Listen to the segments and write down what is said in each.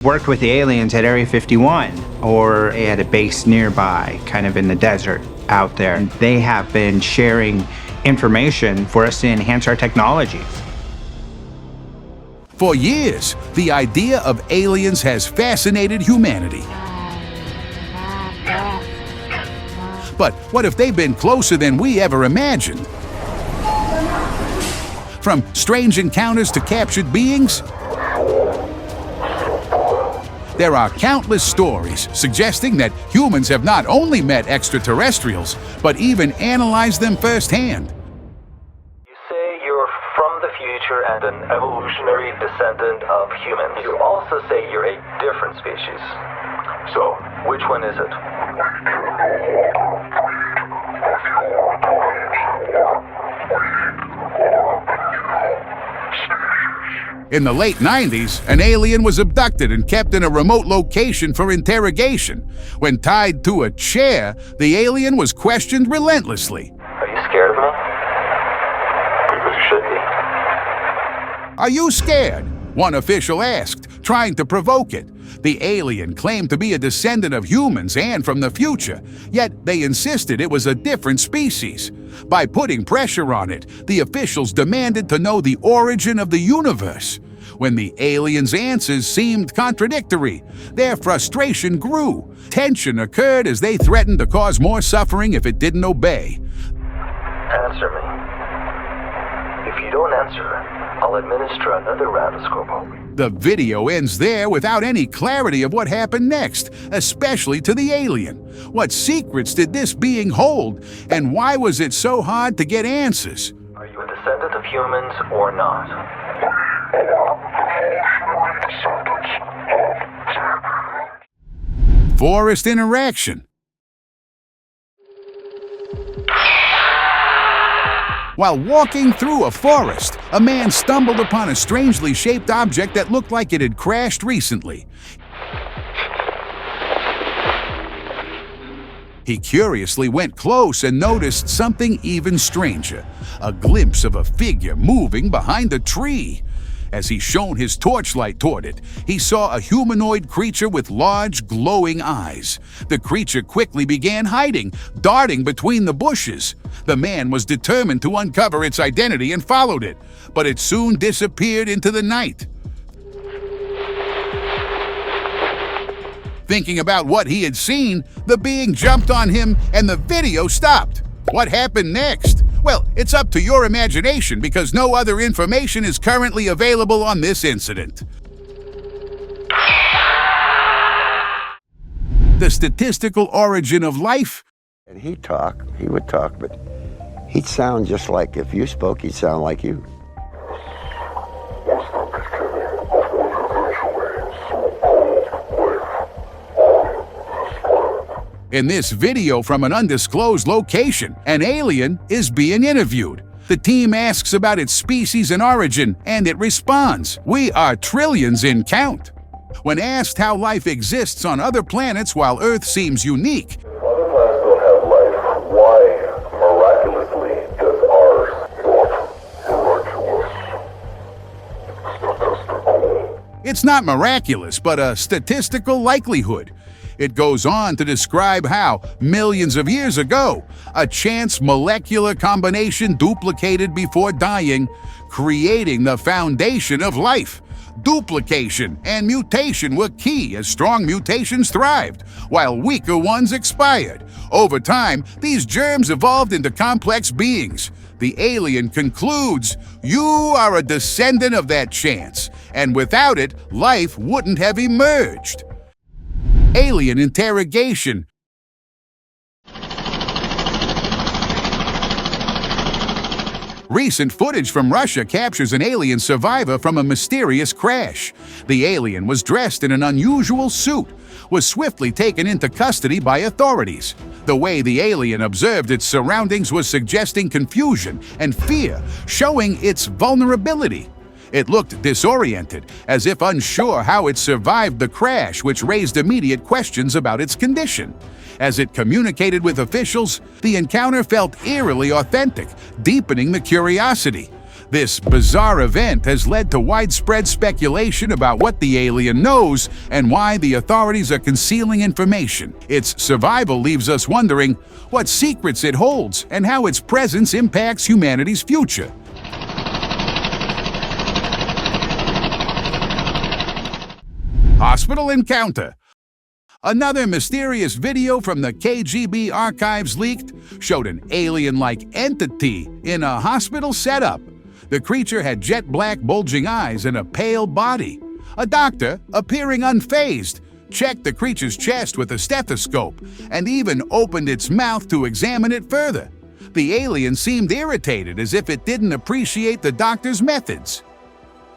Worked with the aliens at Area 51 or at a base nearby, kind of in the desert out there. And they have been sharing information for us to enhance our technologies. For years, the idea of aliens has fascinated humanity. But what if they've been closer than we ever imagined? From strange encounters to captured beings, there are countless stories suggesting that humans have not only met extraterrestrials, but even analyzed them firsthand. You say you're from the future and an evolutionary descendant of humans. You also say you're a different species. So, which one is it? In the late 90s, an alien was abducted and kept in a remote location for interrogation. When tied to a chair, the alien was questioned relentlessly. Are you scared of me? Because you should be. "Are you scared?" one official asked, trying to provoke it. The alien claimed to be a descendant of humans and from the future, yet they insisted it was a different species. By putting pressure on it, the officials demanded to know the origin of the universe. When the aliens' answers seemed contradictory, their frustration grew. Tension occurred as they threatened to cause more suffering if it didn't obey. Answer me. If you don't answer, I'll administer another round of scoreboard. The video ends there without any clarity of what happened next, especially to the alien. What secrets did this being hold, and why was it so hard to get answers? Are you a descendant of humans or not? Forest interaction. While walking through a forest, a man stumbled upon a strangely shaped object that looked like it had crashed recently. He curiously went close and noticed something even stranger, a glimpse of a figure moving behind a tree. As he shone his torchlight toward it, he saw a humanoid creature with large, glowing eyes. The creature quickly began hiding, darting between the bushes. The man was determined to uncover its identity and followed it, but it soon disappeared into the night. Thinking about what he had seen, the being jumped on him and the video stopped. What happened next? Well, it's up to your imagination because no other information is currently available on this incident. The statistical origin of life. And he would talk, but he'd sound just like, if you spoke, he'd sound like you. In this video from an undisclosed location, an alien is being interviewed. The team asks about its species and origin, and it responds, "We are trillions in count." When asked how life exists on other planets while Earth seems unique, Other planets don't have life. Why, miraculously, does ours look miraculous? it's not miraculous, but a statistical likelihood. It goes on to describe how, millions of years ago, a chance molecular combination duplicated before dying, creating the foundation of life. Duplication and mutation were key as strong mutations thrived, while weaker ones expired. Over time, these germs evolved into complex beings. The alien concludes, "You are a descendant of that chance, and without it, life wouldn't have emerged." Alien interrogation. Recent footage from Russia captures an alien survivor from a mysterious crash. The alien was dressed in an unusual suit, was swiftly taken into custody by authorities. The way the alien observed its surroundings was suggesting confusion and fear, showing its vulnerability. It looked disoriented, as if unsure how it survived the crash, which raised immediate questions about its condition. As it communicated with officials, the encounter felt eerily authentic, deepening the curiosity. This bizarre event has led to widespread speculation about what the alien knows and why the authorities are concealing information. Its survival leaves us wondering what secrets it holds and how its presence impacts humanity's future. Hospital encounter. Another mysterious video from the KGB archives leaked showed an alien-like entity in a hospital setup. The creature had jet-black bulging eyes and a pale body. A doctor, appearing unfazed, checked the creature's chest with a stethoscope and even opened its mouth to examine it further. The alien seemed irritated, as if it didn't appreciate the doctor's methods.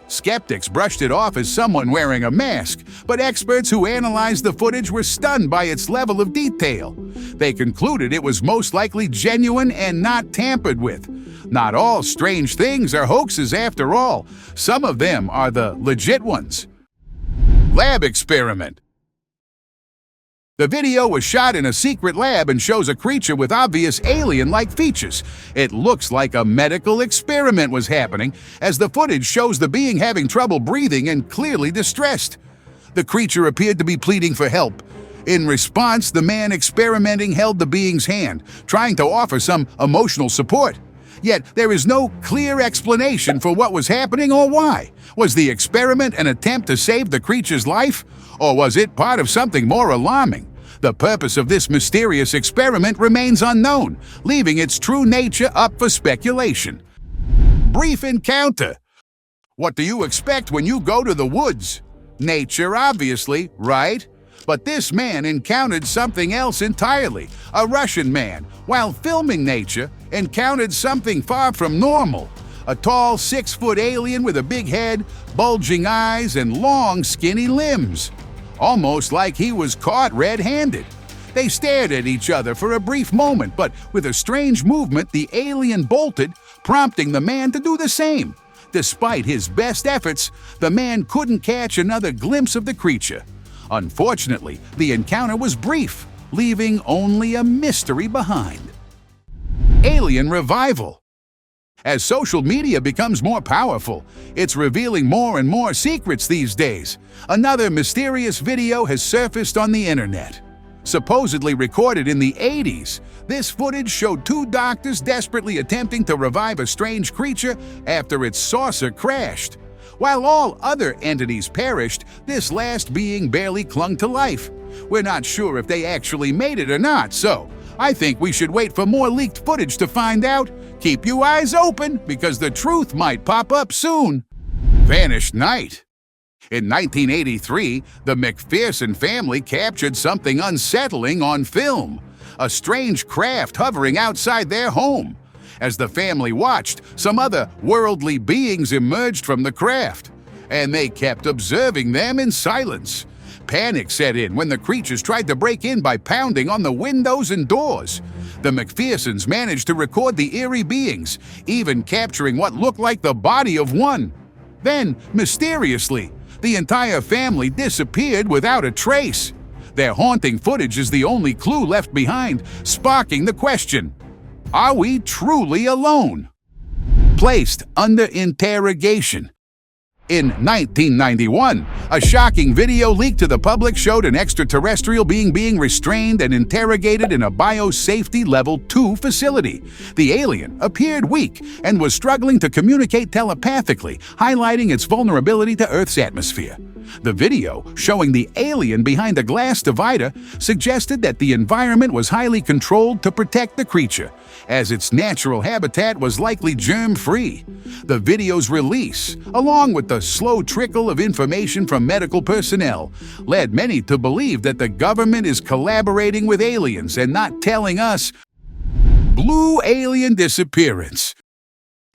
Skeptics brushed it off as someone wearing a mask, but experts who analyzed the footage were stunned by its level of detail. They concluded it was most likely genuine and not tampered with. Not all strange things are hoaxes after all. Some of them are the legit ones. Lab experiment. The video was shot in a secret lab and shows a creature with obvious alien-like features. It looks like a medical experiment was happening, as the footage shows the being having trouble breathing and clearly distressed. The creature appeared to be pleading for help. In response, the man experimenting held the being's hand, trying to offer some emotional support. Yet there is no clear explanation for what was happening or why. Was the experiment an attempt to save the creature's life? Or was it part of something more alarming? The purpose of this mysterious experiment remains unknown, leaving its true nature up for speculation. Brief encounter. What do you expect when you go to the woods? Nature, obviously, right? But this man encountered something else entirely. A Russian man, while filming nature, encountered something far from normal. A tall, 6-foot alien with a big head, bulging eyes, and long, skinny limbs. Almost like he was caught red-handed. They stared at each other for a brief moment, but with a strange movement, the alien bolted, prompting the man to do the same. Despite his best efforts, the man couldn't catch another glimpse of the creature. Unfortunately, the encounter was brief, leaving only a mystery behind. Alien revival. As social media becomes more powerful, it's revealing more and more secrets these days. Another mysterious video has surfaced on the internet. Supposedly recorded in the 80s, this footage showed 2 doctors desperately attempting to revive a strange creature after its saucer crashed. While all other entities perished, this last being barely clung to life. We're not sure if they actually made it or not, so I think we should wait for more leaked footage to find out. Keep your eyes open, because the truth might pop up soon. Vanished night. In 1983, the McFerson family captured something unsettling on film. A strange craft hovering outside their home. As the family watched, some other worldly beings emerged from the craft, and they kept observing them in silence. Panic set in when the creatures tried to break in by pounding on the windows and doors. The McPhersons managed to record the eerie beings, even capturing what looked like the body of one. Then, mysteriously, the entire family disappeared without a trace. Their haunting footage is the only clue left behind, sparking the question: are we truly alone? Placed under interrogation. In 1991, a shocking video leaked to the public showed an extraterrestrial being restrained and interrogated in a biosafety level 2 facility. The alien appeared weak and was struggling to communicate telepathically, highlighting its vulnerability to Earth's atmosphere. The video, showing the alien behind a glass divider, suggested that the environment was highly controlled to protect the creature, as its natural habitat was likely germ-free. The video's release, along with the slow trickle of information from medical personnel, led many to believe that the government is collaborating with aliens and not telling us. Blue alien disappearance.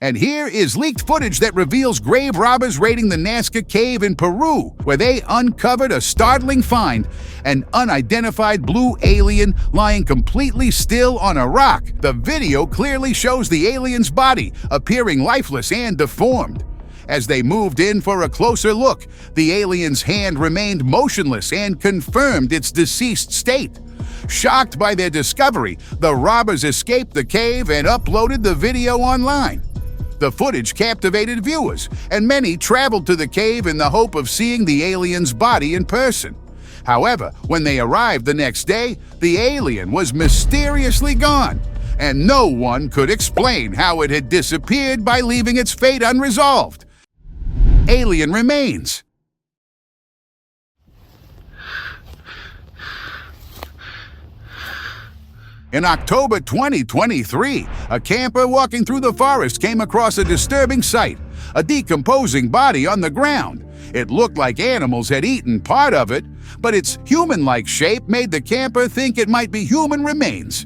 And here is leaked footage that reveals grave robbers raiding the Nasca cave in Peru, where they uncovered a startling find: an unidentified blue alien lying completely still on a rock. The video clearly shows the alien's body, appearing lifeless and deformed. As they moved in for a closer look, the alien's hand remained motionless and confirmed its deceased state. Shocked by their discovery, the robbers escaped the cave and uploaded the video online. The footage captivated viewers, and many traveled to the cave in the hope of seeing the alien's body in person. However, when they arrived the next day, the alien was mysteriously gone, and no one could explain how it had disappeared by leaving its fate unresolved. Alien remains. In October 2023, a camper walking through the forest came across a disturbing sight, a decomposing body on the ground. It looked like animals had eaten part of it, but its human-like shape made the camper think it might be human remains.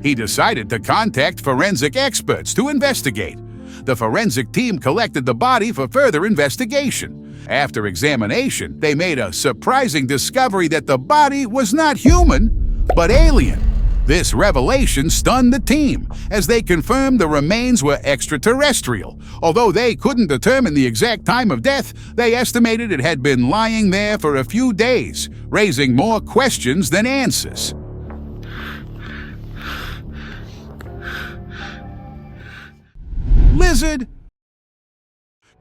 He decided to contact forensic experts to investigate. The forensic team collected the body for further investigation. After examination, they made a surprising discovery that the body was not human, but alien. This revelation stunned the team, as they confirmed the remains were extraterrestrial. Although they couldn't determine the exact time of death, they estimated it had been lying there for a few days, raising more questions than answers. Lizard?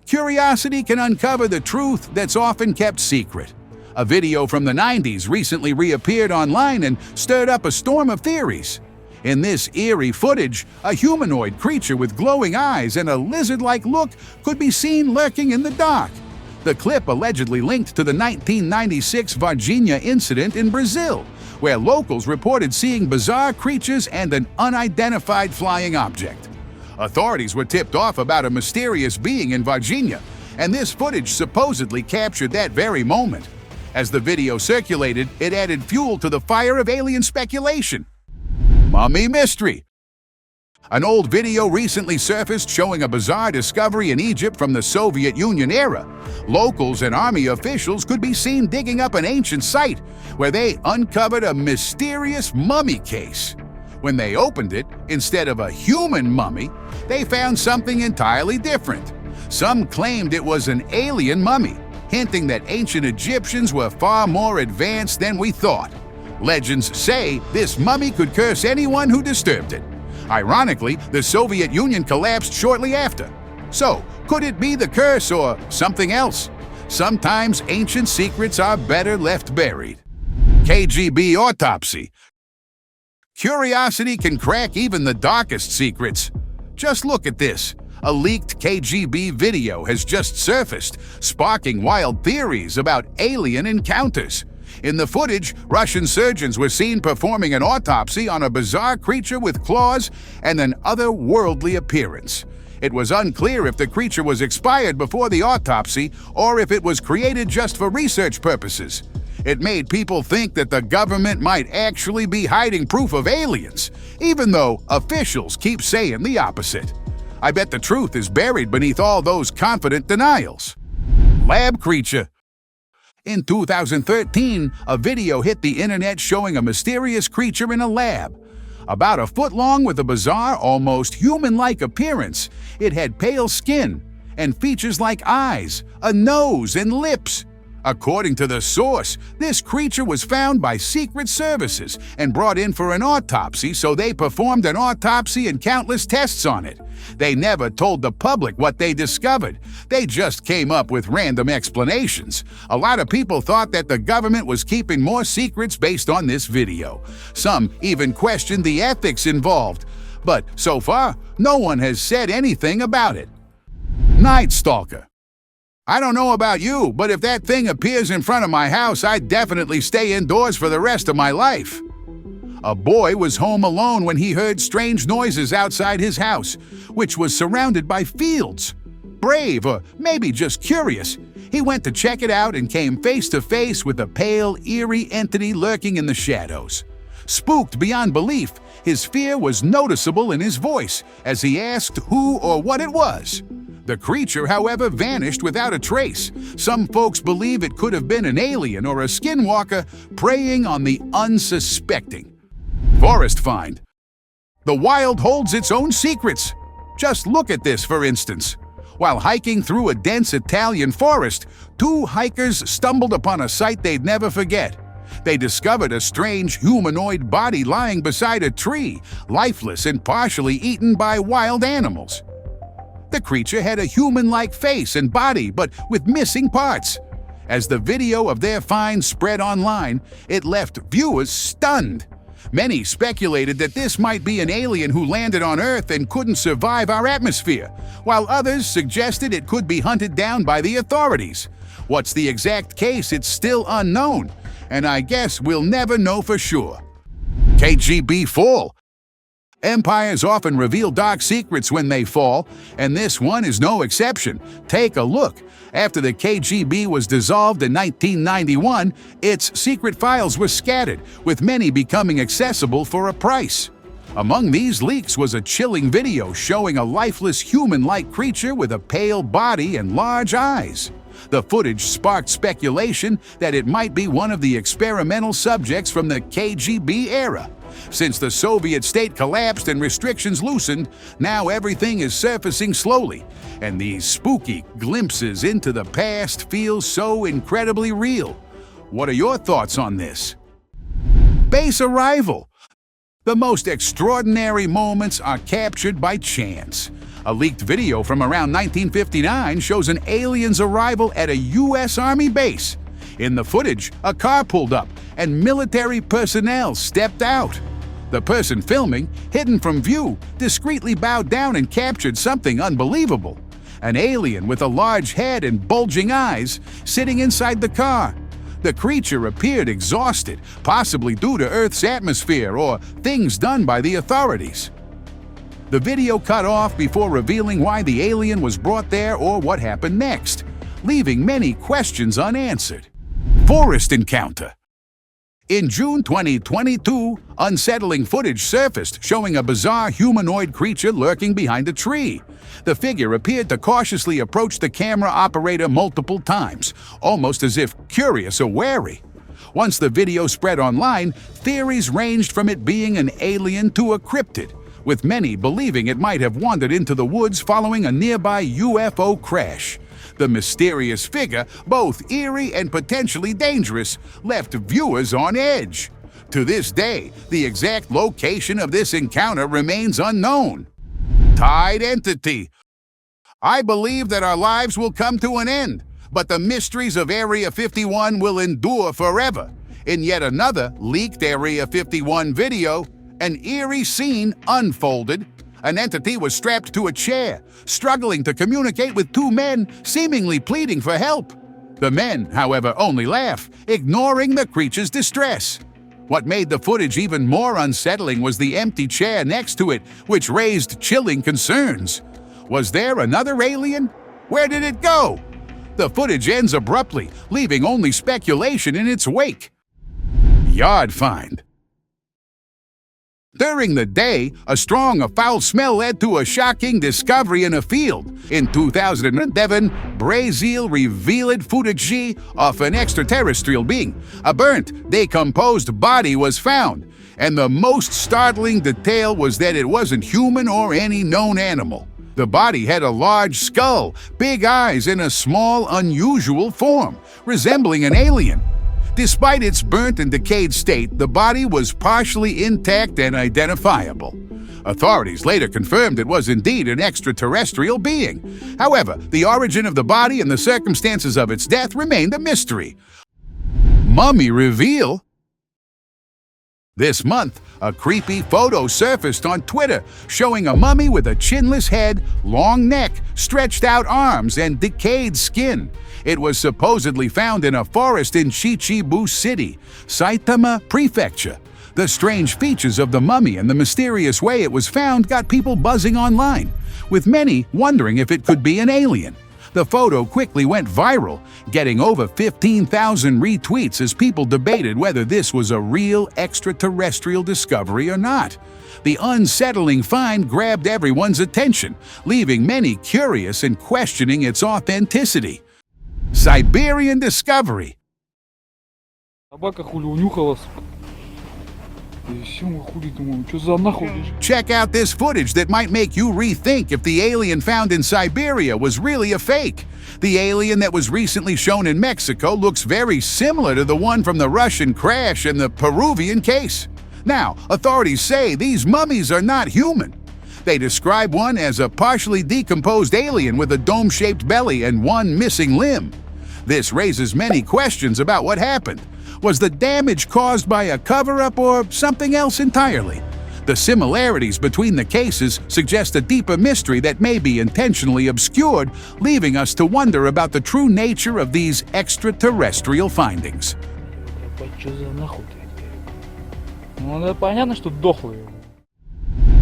Curiosity can uncover the truth that's often kept secret. A video from the 90s recently reappeared online and stirred up a storm of theories. In this eerie footage, a humanoid creature with glowing eyes and a lizard-like look could be seen lurking in the dark. The clip allegedly linked to the 1996 Varginha incident in Brazil, where locals reported seeing bizarre creatures and an unidentified flying object. Authorities were tipped off about a mysterious being in Varginha, and this footage supposedly captured that very moment. As the video circulated, it added fuel to the fire of alien speculation. Mummy mystery. An old video recently surfaced showing a bizarre discovery in Egypt from the Soviet Union era. Locals and army officials could be seen digging up an ancient site where they uncovered a mysterious mummy case. When they opened it, instead of a human mummy, they found something entirely different. Some claimed it was an alien mummy, hinting that ancient Egyptians were far more advanced than we thought. Legends say this mummy could curse anyone who disturbed it. Ironically, the Soviet Union collapsed shortly after. So, could it be the curse or something else? Sometimes ancient secrets are better left buried. KGB autopsy. Curiosity can crack even the darkest secrets. Just look at this. A leaked KGB video has just surfaced, sparking wild theories about alien encounters. In the footage, Russian surgeons were seen performing an autopsy on a bizarre creature with claws and an otherworldly appearance. It was unclear if the creature was expired before the autopsy or if it was created just for research purposes. It made people think that the government might actually be hiding proof of aliens, even though officials keep saying the opposite. I bet the truth is buried beneath all those confident denials. Lab creature. In 2013, a video hit the internet showing a mysterious creature in a lab. About a foot long with a bizarre, almost human-like appearance, it had pale skin and features like eyes, a nose, and lips. According to the source, this creature was found by Secret Services and brought in for an autopsy, so they performed an autopsy and countless tests on it. They never told the public what they discovered. They just came up with random explanations. A lot of people thought that the government was keeping more secrets based on this video. Some even questioned the ethics involved. But so far, no one has said anything about it. Night Stalker. I don't know about you, but if that thing appears in front of my house, I'd definitely stay indoors for the rest of my life. A boy was home alone when he heard strange noises outside his house, which was surrounded by fields. Brave, or maybe just curious, he went to check it out and came face to face with a pale, eerie entity lurking in the shadows. Spooked beyond belief, his fear was noticeable in his voice as he asked who or what it was. The creature, however, vanished without a trace. Some folks believe it could have been an alien or a skinwalker preying on the unsuspecting. Forest find. The wild holds its own secrets. Just look at this, for instance. While hiking through a dense Italian forest, two hikers stumbled upon a sight they'd never forget. They discovered a strange humanoid body lying beside a tree, lifeless and partially eaten by wild animals. The creature had a human-like face and body, but with missing parts. As the video of their find spread online, it left viewers stunned. Many speculated that this might be an alien who landed on Earth and couldn't survive our atmosphere, while others suggested it could be hunted down by the authorities. What's the exact case? It's still unknown, and I guess we'll never know for sure. KGB fall. Empires often reveal dark secrets when they fall, and this one is no exception. Take a look. After the KGB was dissolved in 1991, its secret files were scattered, with many becoming accessible for a price. Among these leaks was a chilling video showing a lifeless human-like creature with a pale body and large eyes. The footage sparked speculation that it might be one of the experimental subjects from the KGB era. Since the Soviet state collapsed and restrictions loosened, now everything is surfacing slowly, and these spooky glimpses into the past feel so incredibly real. What are your thoughts on this? Base arrival. The most extraordinary moments are captured by chance. A leaked video from around 1959 shows an alien's arrival at a U.S. Army base. In the footage, a car pulled up and military personnel stepped out. The person filming, hidden from view, discreetly bowed down and captured something unbelievable. An alien with a large head and bulging eyes sitting inside the car. The creature appeared exhausted, possibly due to Earth's atmosphere or things done by the authorities. The video cut off before revealing why the alien was brought there or what happened next, leaving many questions unanswered. Forest encounter. In June 2022, unsettling footage surfaced showing a bizarre humanoid creature lurking behind a tree. The figure appeared to cautiously approach the camera operator multiple times, almost as if curious or wary. Once the video spread online, theories ranged from it being an alien to a cryptid, with many believing it might have wandered into the woods following a nearby UFO crash. The mysterious figure, both eerie and potentially dangerous, left viewers on edge. To this day, the exact location of this encounter remains unknown. Tied entity. I believe that our lives will come to an end, but the mysteries of Area 51 will endure forever. In yet another leaked Area 51 video, an eerie scene unfolded. An entity was strapped to a chair, struggling to communicate with two men, seemingly pleading for help. The men, however, only laugh, ignoring the creature's distress. What made the footage even more unsettling was the empty chair next to it, which raised chilling concerns. Was there another alien? Where did it go? The footage ends abruptly, leaving only speculation in its wake. Yard find. During the day, a strong foul smell led to a shocking discovery in a field. In 2011, Brazil revealed footage of an extraterrestrial being. A burnt, decomposed body was found, and the most startling detail was that it wasn't human or any known animal. The body had a large skull, big eyes, and a small, unusual form, resembling an alien. Despite its burnt and decayed state, the body was partially intact and identifiable. Authorities later confirmed it was indeed an extraterrestrial being. However, the origin of the body and the circumstances of its death remained a mystery. Mummy reveal. This month, a creepy photo surfaced on Twitter showing a mummy with a chinless head, long neck, stretched out arms, and decayed skin. It was supposedly found in a forest in Chichibu City, Saitama Prefecture. The strange features of the mummy and the mysterious way it was found got people buzzing online, with many wondering if it could be an alien. The photo quickly went viral, getting over 15,000 retweets as people debated whether this was a real extraterrestrial discovery or not. The unsettling find grabbed everyone's attention, leaving many curious and questioning its authenticity. Siberian discovery. Собака хули унюхалась. И все, мы хули думаем, что за нахуй лежит? Check out this footage that might make you rethink if the alien found in Siberia was really a fake. The alien that was recently shown in Mexico looks very similar to the one from the Russian crash and the Peruvian case. Now, authorities say these mummies are not human. They describe one as a partially decomposed alien with a dome-shaped belly and one missing limb. This raises many questions about what happened. Was the damage caused by a cover-up or something else entirely? The similarities between the cases suggest a deeper mystery that may be intentionally obscured, leaving us to wonder about the true nature of these extraterrestrial findings. Что за нахуй-то? Ну, это понятно, что дохлые.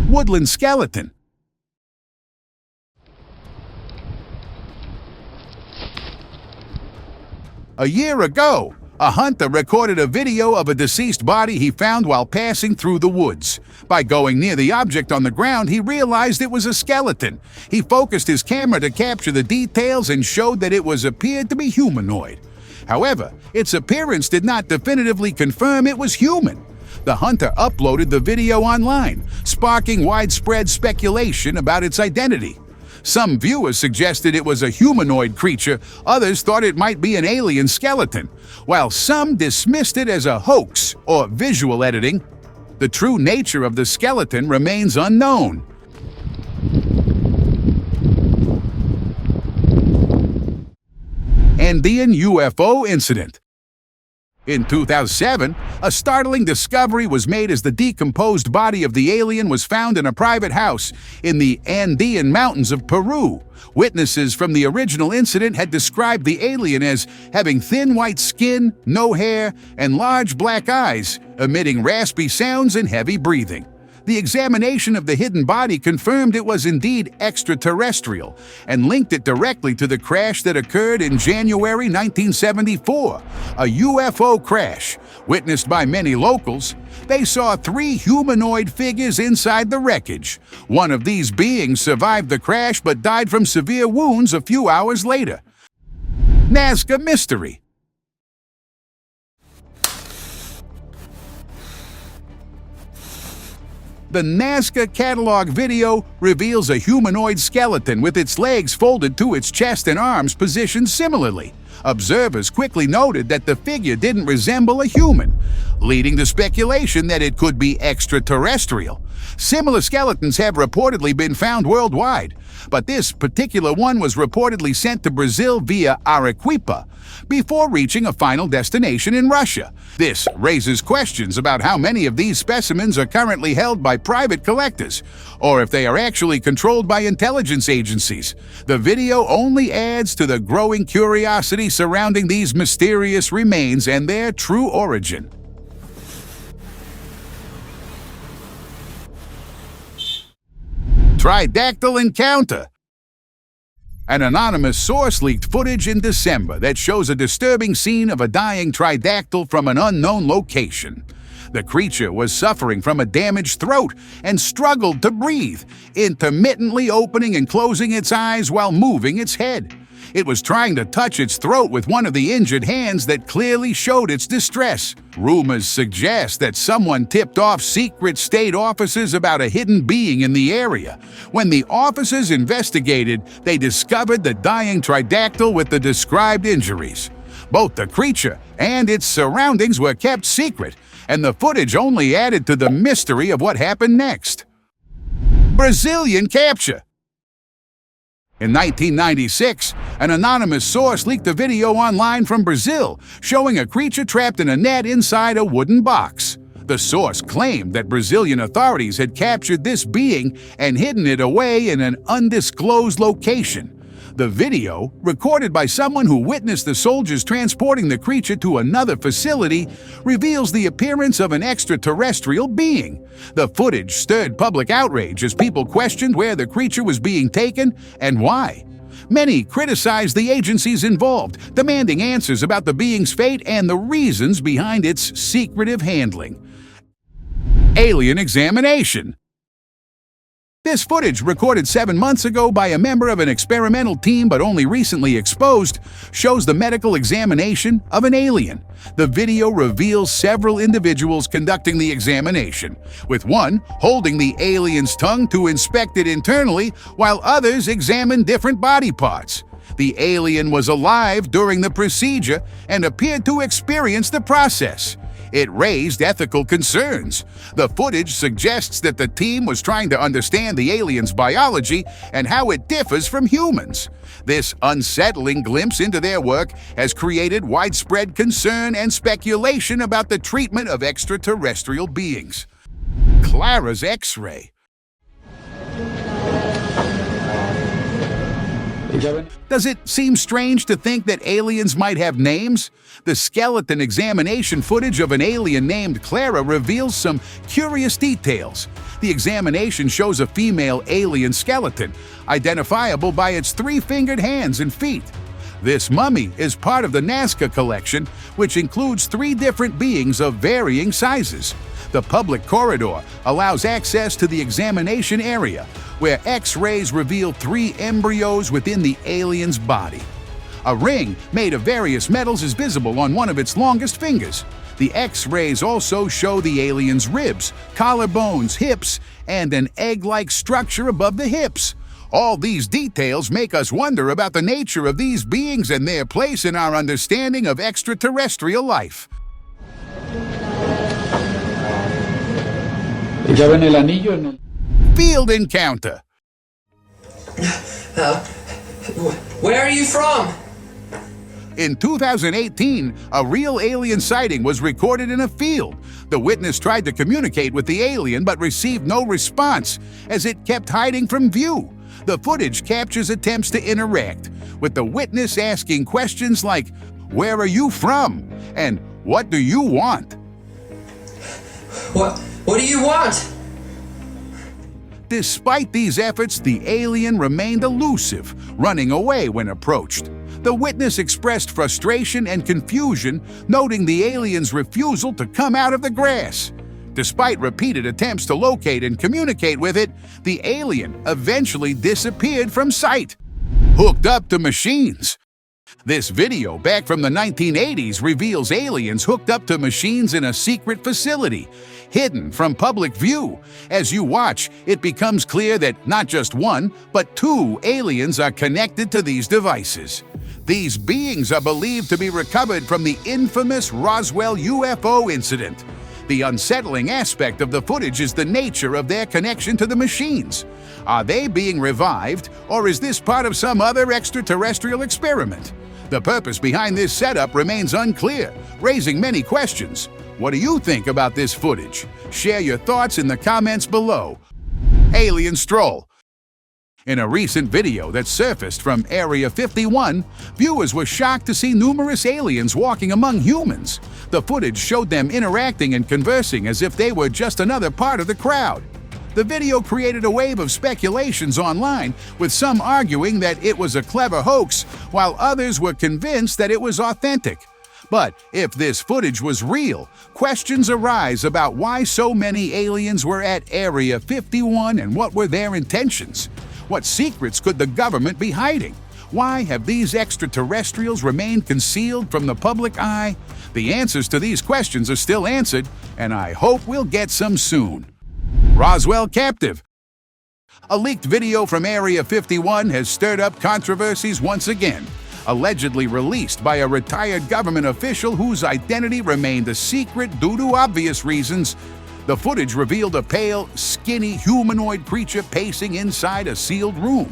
Woodland skeleton. A year ago, a hunter recorded a video of a deceased body he found while passing through the woods. By going near the object on the ground, he realized it was a skeleton. He focused his camera to capture the details and showed that it appeared to be humanoid. However, its appearance did not definitively confirm it was human. The hunter uploaded the video online, sparking widespread speculation about its identity. Some viewers suggested it was a humanoid creature, others thought it might be an alien skeleton, while some dismissed it as a hoax or visual editing. The true nature of the skeleton remains unknown. Andean UFO incident. In 2007, a startling discovery was made as the decomposed body of the alien was found in a private house in the Andean mountains of Peru. Witnesses from the original incident had described the alien as having thin white skin, no hair, and large black eyes, emitting raspy sounds and heavy breathing. The examination of the hidden body confirmed it was indeed extraterrestrial and linked it directly to the crash that occurred in January 1974, a UFO crash. Witnessed by many locals, they saw 3 humanoid figures inside the wreckage. One of these beings survived the crash but died from severe wounds a few hours later. Nasca mystery. The Nasca catalog video reveals a humanoid skeleton with its legs folded to its chest and arms positioned similarly. Observers quickly noted that the figure didn't resemble a human, leading to speculation that it could be extraterrestrial. Similar skeletons have reportedly been found worldwide, but this particular one was reportedly sent to Brazil via Arequipa before reaching a final destination in Russia. This raises questions about how many of these specimens are currently held by private collectors, or if they are actually controlled by intelligence agencies. The video only adds to the growing curiosity surrounding these mysterious remains and their true origin. Tridactyl encounter. An anonymous source leaked footage in December that shows a disturbing scene of a dying tridactyl from an unknown location. The creature was suffering from a damaged throat and struggled to breathe, intermittently opening and closing its eyes while moving its head. It was trying to touch its throat with one of the injured hands that clearly showed its distress. Rumors suggest that someone tipped off secret state officers about a hidden being in the area. When the officers investigated, they discovered the dying tridactyl with the described injuries. Both the creature and its surroundings were kept secret, and the footage only added to the mystery of what happened next. Brazilian capture. In 1996, an anonymous source leaked a video online from Brazil showing a creature trapped in a net inside a wooden box. The source claimed that Brazilian authorities had captured this being and hidden it away in an undisclosed location. The video, recorded by someone who witnessed the soldiers transporting the creature to another facility, reveals the appearance of an extraterrestrial being. The footage stirred public outrage as people questioned where the creature was being taken and why. Many criticized the agencies involved, demanding answers about the being's fate and the reasons behind its secretive handling. Alien examination. This footage, recorded 7 months ago by a member of an experimental team but only recently exposed, shows the medical examination of an alien. The video reveals several individuals conducting the examination, with one holding the alien's tongue to inspect it internally, while others examine different body parts. The alien was alive during the procedure and appeared to experience the process. It raised ethical concerns. The footage suggests that the team was trying to understand the alien's biology and how it differs from humans. This unsettling glimpse into their work has created widespread concern and speculation about the treatment of extraterrestrial beings. Clara's X-ray. Does it seem strange to think that aliens might have names? The skeleton examination footage of an alien named Clara reveals some curious details. The examination shows a female alien skeleton, identifiable by its 3-fingered hands and feet. This mummy is part of the Nasca collection, which includes 3 different beings of varying sizes. The public corridor allows access to the examination area, where X-rays reveal 3 embryos within the alien's body. A ring made of various metals is visible on one of its longest fingers. The X-rays also show the alien's ribs, collarbones, hips, and an egg-like structure above the hips. All these details make us wonder about the nature of these beings and their place in our understanding of extraterrestrial life. Field encounter. Where are you from? In 2018, a real alien sighting was recorded in a field. The witness tried to communicate with the alien but received no response, as it kept hiding from view. The footage captures attempts to interact, with the witness asking questions like, "Where are you from?" and "What do you want?" What do you want? Despite these efforts, the alien remained elusive, running away when approached. The witness expressed frustration and confusion, noting the alien's refusal to come out of the grass. Despite repeated attempts to locate and communicate with it, the alien eventually disappeared from sight. Hooked up to machines. This video, back from the 1980s, reveals aliens hooked up to machines in a secret facility, hidden from public view. As you watch, it becomes clear that not just 1, but 2 aliens are connected to these devices. These beings are believed to be recovered from the infamous Roswell UFO incident. The unsettling aspect of the footage is the nature of their connection to the machines. Are they being revived, or is this part of some other extraterrestrial experiment? The purpose behind this setup remains unclear, raising many questions. What do you think about this footage? Share your thoughts in the comments below. Alien stroll. In a recent video that surfaced from Area 51, viewers were shocked to see numerous aliens walking among humans. The footage showed them interacting and conversing as if they were just another part of the crowd. The video created a wave of speculations online, with some arguing that it was a clever hoax, while others were convinced that it was authentic. But if this footage was real, questions arise about why so many aliens were at Area 51 and what were their intentions. What secrets could the government be hiding? Why have these extraterrestrials remained concealed from the public eye? The answers to these questions are still answered, and I hope we'll get some soon. Roswell captive. A leaked video from Area 51 has stirred up controversies once again. Allegedly released by a retired government official whose identity remained a secret due to obvious reasons, the footage revealed a pale, skinny humanoid creature pacing inside a sealed room.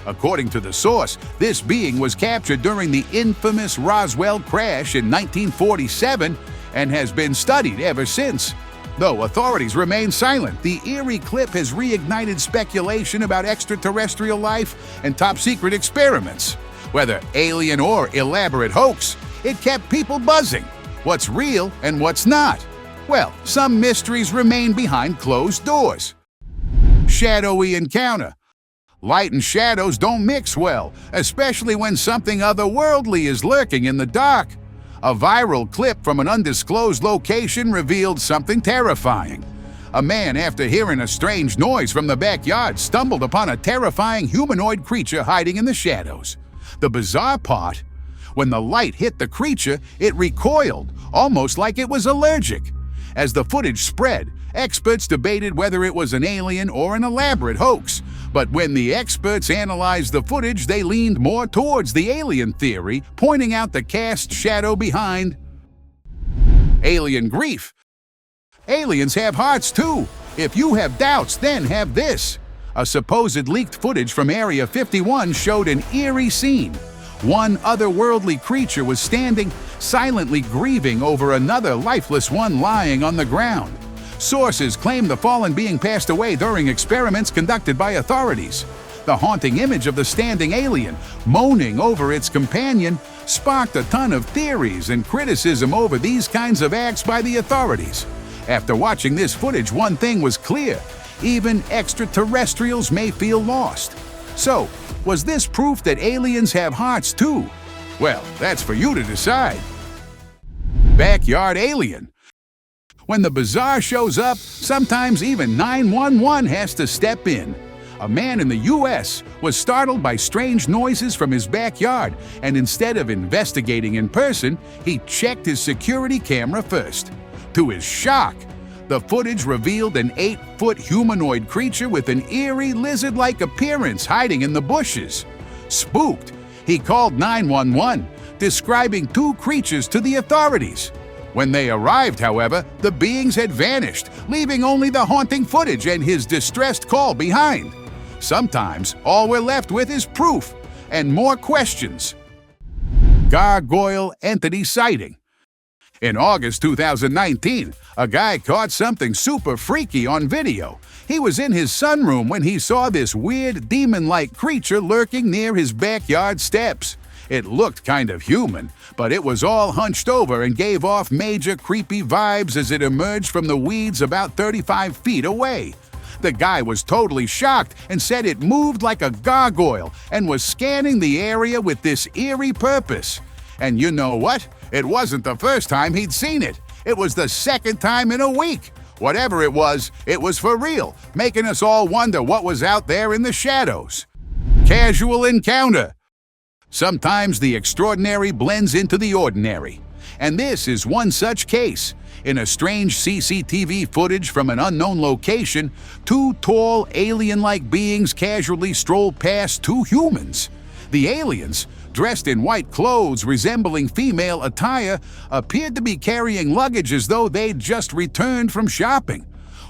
According to the source, this being was captured during the infamous Roswell crash in 1947 and has been studied ever since. Though authorities remain silent, the eerie clip has reignited speculation about extraterrestrial life and top-secret experiments. Whether alien or elaborate hoax, it kept people buzzing. What's real and what's not? Well, some mysteries remain behind closed doors. Shadowy encounter. Light and shadows don't mix well, especially when something otherworldly is lurking in the dark. A viral clip from an undisclosed location revealed something terrifying. A man, after hearing a strange noise from the backyard, stumbled upon a terrifying humanoid creature hiding in the shadows. The bizarre part, when the light hit the creature, it recoiled, almost like it was allergic. As the footage spread, experts debated whether it was an alien or an elaborate hoax. But when the experts analyzed the footage, they leaned more towards the alien theory, pointing out the cast shadow behind. Alien grief. Aliens have hearts too. If you have doubts, then have this. A supposed leaked footage from Area 51 showed an eerie scene. One otherworldly creature was standing, silently grieving over another lifeless one lying on the ground. Sources claim the fallen being passed away during experiments conducted by authorities. The haunting image of the standing alien, moaning over its companion, sparked a ton of theories and criticism over these kinds of acts by the authorities. After watching this footage, one thing was clear: even extraterrestrials may feel lost. So, was this proof that aliens have hearts too? Well, that's for you to decide. Backyard alien. When the bizarre shows up, sometimes even 911 has to step in. A man in the U.S. was startled by strange noises from his backyard, and instead of investigating in person, he checked his security camera first. To his shock, the footage revealed an 8-foot humanoid creature with an eerie lizard-like appearance hiding in the bushes. Spooked, he called 911, describing two creatures to the authorities. When they arrived, however, the beings had vanished, leaving only the haunting footage and his distressed call behind. Sometimes all we're left with is proof and more questions. Gargoyle entity sighting. In August 2019, a guy caught something super freaky on video. He was in his sunroom when he saw this weird demon-like creature lurking near his backyard steps. It looked kind of human, but it was all hunched over and gave off major creepy vibes as it emerged from the weeds about 35 feet away. The guy was totally shocked and said it moved like a gargoyle and was scanning the area with this eerie purpose. And you know what? It wasn't the first time he'd seen it. It was the second time in a week. Whatever it was for real, making us all wonder what was out there in the shadows. Casual encounter. Sometimes the extraordinary blends into the ordinary. And this is one such case. In a strange CCTV footage from an unknown location, two tall, alien-like beings casually strolled past two humans. The aliens, dressed in white clothes resembling female attire, appeared to be carrying luggage as though they'd just returned from shopping.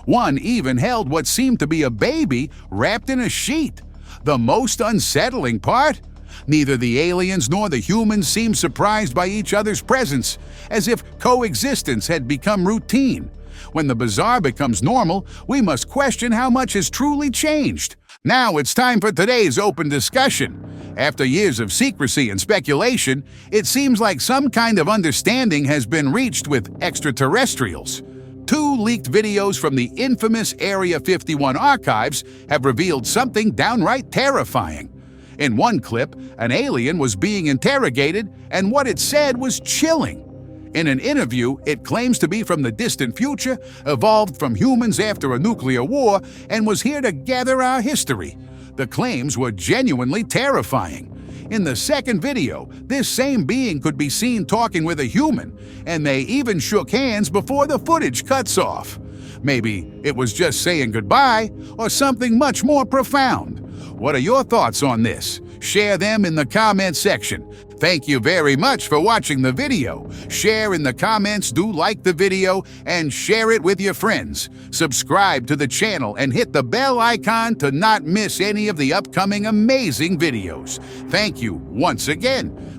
One even held what seemed to be a baby wrapped in a sheet. The most unsettling part? Neither the aliens nor the humans seemed surprised by each other's presence, as if coexistence had become routine. When the bizarre becomes normal, we must question how much has truly changed. Now it's time for today's open discussion. After years of secrecy and speculation, it seems like some kind of understanding has been reached with extraterrestrials. Two leaked videos from the infamous Area 51 archives have revealed something downright terrifying. In one clip, an alien was being interrogated, and what it said was chilling. In an interview, it claims to be from the distant future, evolved from humans after a nuclear war, and was here to gather our history. The claims were genuinely terrifying. In the second video, this same being could be seen talking with a human, and they even shook hands before the footage cuts off. Maybe it was just saying goodbye, or something much more profound. What are your thoughts on this? Share them in the comment section. Thank you very much for watching the video. Share in the comments, do like the video, and share it with your friends. Subscribe to the channel and hit the bell icon to not miss any of the upcoming amazing videos. Thank you once again.